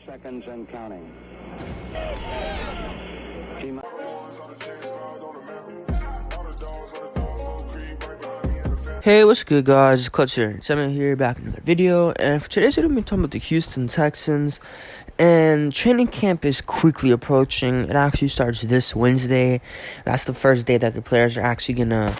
seconds and counting. Hey, what's good, guys? It's Clutch here. Essam here, back in another video. And for today's video, we're talking about the Houston Texans. And training camp is quickly approaching. It actually starts this Wednesday. That's the first day that the players are actually gonna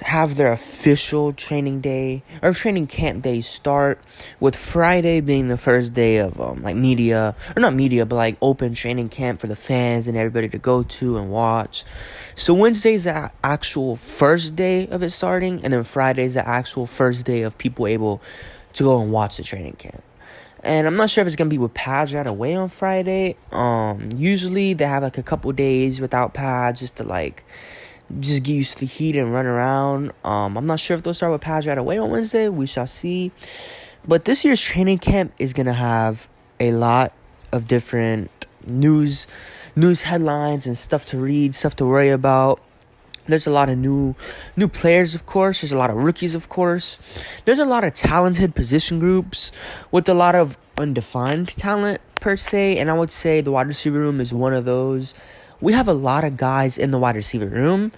have their official training day or training camp day start, with Friday being the first day of media, or not media, but like open training camp for the fans and everybody to go to and watch. So Wednesday's the actual first day of it starting, and then Friday's the actual first day of people able to go and watch the training camp. And I'm not sure if it's gonna be with pads right away on Friday. Usually they have like a couple days without pads just to just get used to the heat and run around. I'm not sure if they'll start with pads right away on Wednesday. We shall see. But this year's training camp is gonna have a lot of different news headlines and stuff to read, stuff to worry about. There's a lot of new players, of course. There's a lot of rookies, of course. There's a lot of talented position groups with a lot of undefined talent, per se. And I would say the wide receiver room is one of those. We have a lot of guys in the wide receiver room.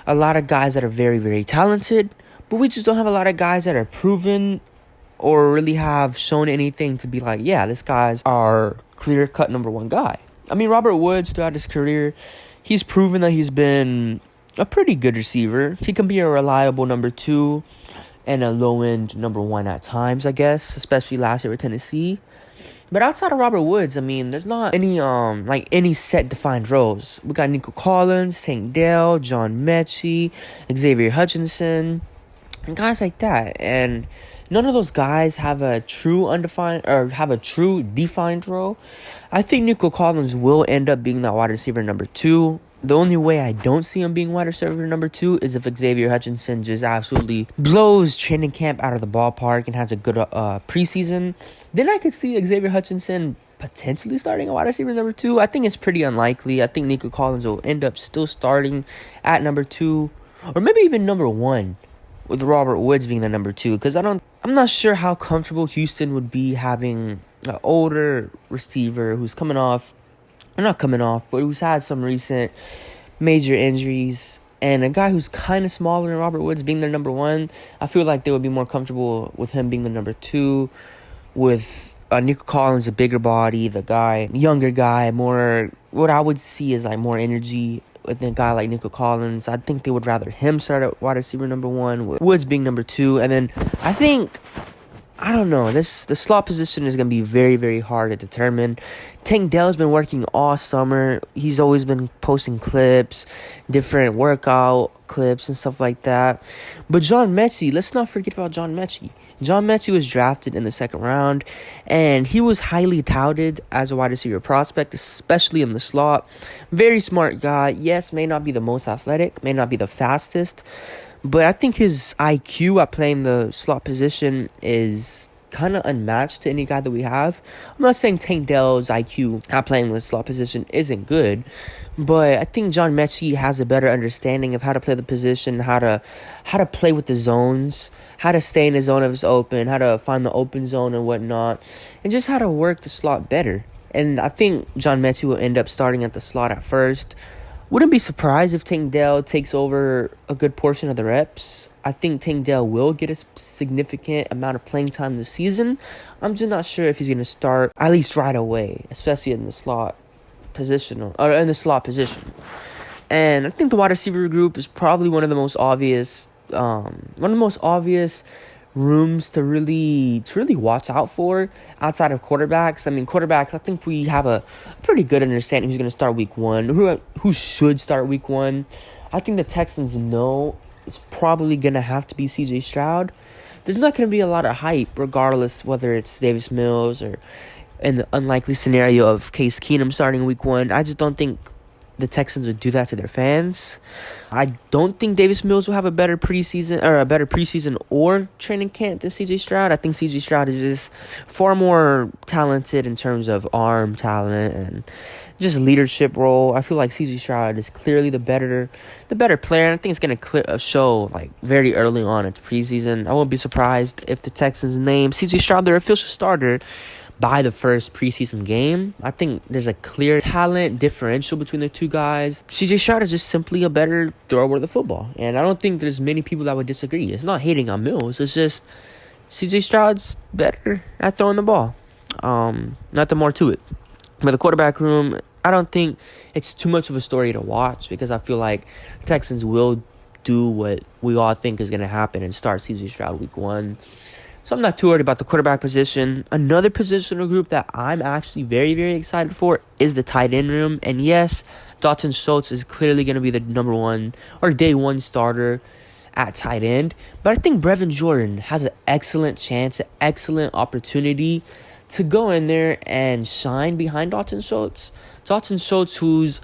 A lot of guys that are very, very talented. But we just don't have a lot of guys that are proven or really have shown anything to be like, yeah, this guy's our clear-cut number one guy. I mean, Robert Woods, throughout his career, he's proven that he's been a pretty good receiver. He can be a reliable number two and a low-end number one at times, I guess, especially last year with Tennessee. But outside of Robert Woods, I mean, there's not any set defined roles. We got Nico Collins, Tank Dell, John Mechie, Xavier Hutchinson, and guys like that. And none of those guys have a true defined role. I think Nico Collins will end up being that wide receiver number two. The only way I don't see him being wide receiver number two is if Xavier Hutchinson just absolutely blows training camp out of the ballpark and has a good preseason. Then I could see Xavier Hutchinson potentially starting a wide receiver number two. I think it's pretty unlikely. I think Nico Collins will end up still starting at number two, or maybe even number one, with Robert Woods being the number two, because I'm not sure how comfortable Houston would be having an older receiver who's not coming off, but who's had some recent major injuries, and a guy who's kind of smaller than Robert Woods being their number one. I feel like they would be more comfortable with him being the number two, with Nico Collins, a bigger body, younger guy, more, what I would see is like more energy. With a guy like Nico Collins, I think they would rather him start at wide receiver number one, with Woods being number two. And then the slot position is going to be very, very hard to determine. Tank Dell's been working all summer. He's always been posting clips, different workout clips and stuff like that. But John Mechie, let's not forget about John Mechie. John Mechie was drafted in the second round, and he was highly touted as a wide receiver prospect, especially in the slot. Very smart guy. Yes, may not be the most athletic, may not be the fastest, but I think his IQ at playing the slot position is kind of unmatched to any guy that we have. I'm not saying Tank Dell's IQ at playing the slot position isn't good, but I think John Mechie has a better understanding of how to play the position, how to play with the zones, how to stay in the zone if it's open, how to find the open zone and whatnot, and just how to work the slot better. And I think John Mechie will end up starting at the slot at first. Wouldn't be surprised if Tank Dell takes over a good portion of the reps. I think Tank Dell will get a significant amount of playing time this season. I'm just not sure if he's going to start at least right away, especially in the slot position. And I think the wide receiver group is probably one of the most obvious rooms to really watch out for outside of quarterbacks. I mean, quarterbacks, I think we have a pretty good understanding who's going to start week one, who should start week one. I think the Texans know it's probably going to have to be C.J. Stroud. There's not going to be a lot of hype, regardless whether it's Davis Mills or in the unlikely scenario of Case Keenum starting week one. I just don't think the Texans would do that to their fans. I don't think Davis Mills will have a better preseason or training camp than C.J. Stroud. I think C.J. Stroud is just far more talented in terms of arm talent and just leadership role. I feel like C.J. Stroud is clearly the better player. And I think it's going to show very early on into preseason. I won't be surprised if the Texans name C.J. Stroud their official starter by the first preseason game. I think there's a clear talent differential between the two guys. CJ Stroud is just simply a better thrower of the football, and I don't think there's many people that would disagree. It's not hating on Mills. It's just CJ Stroud's better at throwing the ball. Nothing more to it. But the quarterback room, I don't think it's too much of a story to watch, because I feel like Texans will do what we all think is going to happen and start CJ Stroud week 1. So I'm not too worried about the quarterback position. Another positional group that I'm actually very, very excited for is the tight end room. And yes, Dalton Schultz is clearly going to be the number 1 or day 1 starter at tight end. But I think Brevin Jordan has an excellent chance, an excellent opportunity to go in there and shine behind Dalton Schultz. Dalton Schultz, who's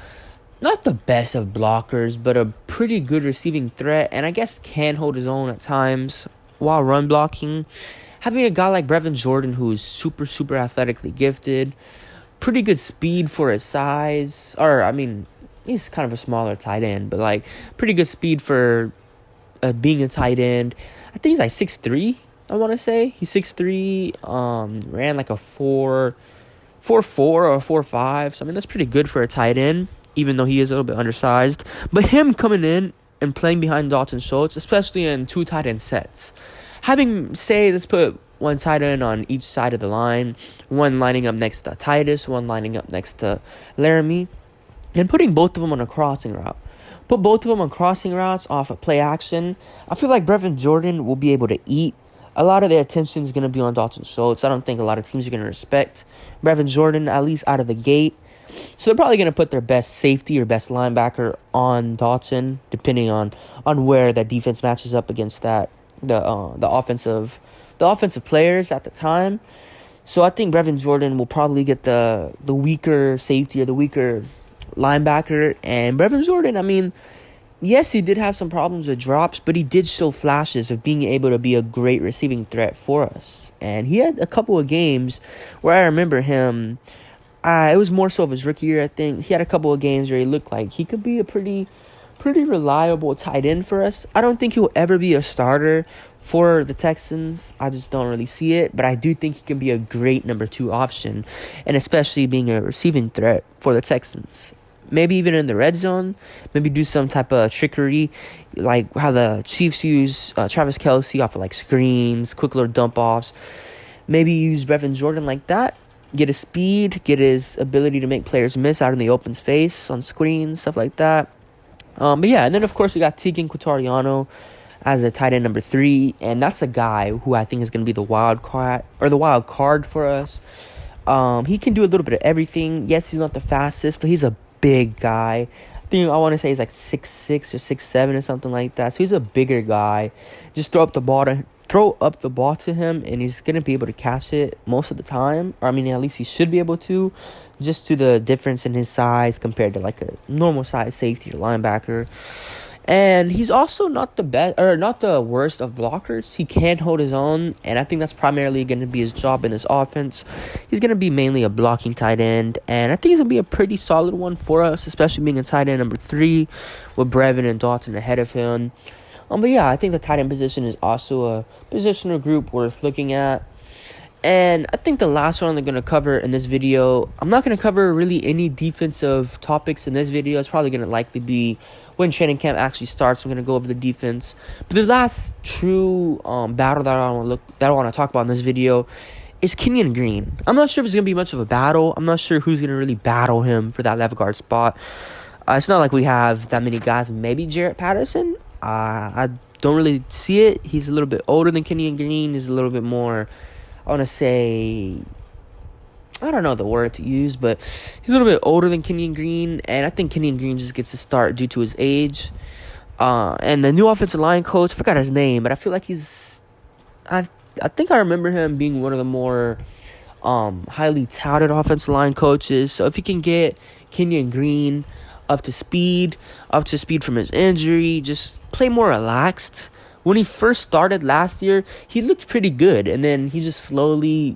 not the best of blockers, but a pretty good receiving threat, and I guess can hold his own at times while run blocking. Having a guy like Brevin Jordan, who is super, super athletically gifted, pretty good speed for his size, he's kind of a smaller tight end, but like pretty good speed for being a tight end. I think he's like 6'3", I want to say. He's 6'3", ran like a 4.4 or 4.5, so that's pretty good for a tight end, even though he is a little bit undersized. But him coming in and playing behind Dalton Schultz, especially in 2 tight end sets. Let's put one tight end on each side of the line, one lining up next to Titus, one lining up next to Laramie, and putting both of them on a crossing route. Put both of them on crossing routes off of play action. I feel like Brevin Jordan will be able to eat. A lot of their attention is going to be on Dalton Schultz. I don't think a lot of teams are going to respect Brevin Jordan, at least out of the gate. So they're probably going to put their best safety or best linebacker on Dalton, depending on where that defense matches up against the offensive players at the time. So I think Brevin Jordan will probably get the weaker safety or the weaker linebacker. And Brevin Jordan, yes, he did have some problems with drops, but he did show flashes of being able to be a great receiving threat for us. And he had a couple of games where I remember him. It was more so of his rookie year, I think. He had a couple of games where he looked like he could be a pretty reliable tight end for us. I don't think he'll ever be a starter for the Texans. I just don't really see it. But I do think he can be a great number 2 option, and especially being a receiving threat for the Texans. Maybe even in the red zone. Maybe do some type of trickery, like how the Chiefs use Travis Kelce off of like screens, quick little dump-offs. Maybe use Brevin Jordan like that. Get his speed, get his ability to make players miss out in the open space on screens, stuff like that. But yeah, and then of course we got Tegan Quatoriano as a tight end number 3, and that's a guy who I think is going to be the wild card for us. He can do a little bit of everything. Yes, he's not the fastest, but he's a big guy. I want to say he's like 6'6" or 6'7" or something like that. So he's a bigger guy. Just throw up the ball to him, and he's going to be able to catch it most of the time. Or, at least he should be able to, just to the difference in his size compared to like a normal size safety or linebacker. And he's also not the best or not the worst of blockers. He can hold his own, and I think that's primarily going to be his job in this offense. He's going to be mainly a blocking tight end, and I think he's going to be a pretty solid one for us, especially being a tight end number 3 with Brevin and Dalton ahead of him. But yeah, I think the tight end position is also a positional group worth looking at. And I think the last one I'm going to cover in this video, I'm not going to cover really any defensive topics in this video. It's probably going to likely be when training camp actually starts. I'm going to go over the defense. But the last true battle that I want to talk about in this video is Kenyon Green. I'm not sure if it's going to be much of a battle. I'm not sure who's going to really battle him for that left guard spot. It's not like we have that many guys. Maybe Jarrett Patterson. I don't really see it. He's a little bit older than Kenyon Green. He's a little bit more, I want to say, I don't know the word to use, but he's a little bit older than Kenyon Green, and I think Kenyon Green just gets to start due to his age. And the new offensive line coach, I forgot his name, but I feel like I think I remember him being one of the more highly touted offensive line coaches. So if you can get Kenyon Green up to speed from his injury, just play more relaxed. When he first started last year, he looked pretty good, and then he just slowly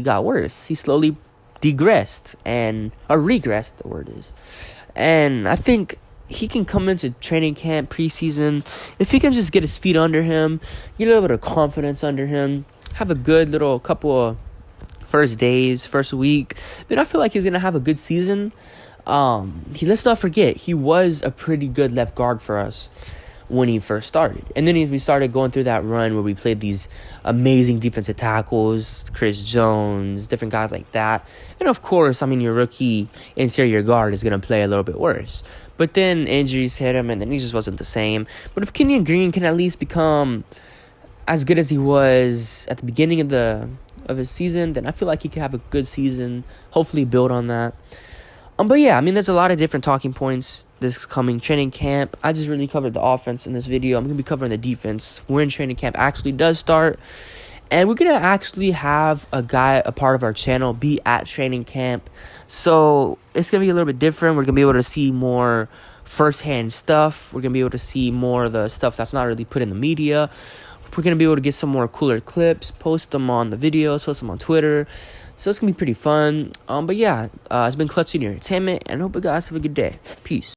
got worse. He slowly regressed, the word is. And I think he can come into training camp, preseason, if he can just get his feet under him, get a little bit of confidence under him, have a good little couple of first days, first week, then I feel like he's gonna have a good season. Let's not forget, he was a pretty good left guard for us when he first started. And then we started going through that run where we played these amazing defensive tackles, Chris Jones, different guys like that. And of course, I mean, your rookie interior guard is going to play a little bit worse. But then injuries hit him, and then he just wasn't the same. But if Kenyon Green can at least become as good as he was at the beginning of his season, then I feel like he could have a good season, hopefully build on that. But yeah, I mean, there's a lot of different talking points this coming training camp. I just really covered the offense in this video. I'm going to be covering the defense when training camp actually does start. And we're going to actually have a part of our channel, be at training camp. So it's going to be a little bit different. We're going to be able to see more firsthand stuff. We're going to be able to see more of the stuff that's not really put in the media. We're going to be able to get some more cooler clips, post them on the videos, post them on Twitter. So it's going to be pretty fun. But yeah, it's been Clutch Senior Entertainment, and I hope you guys have a good day. Peace.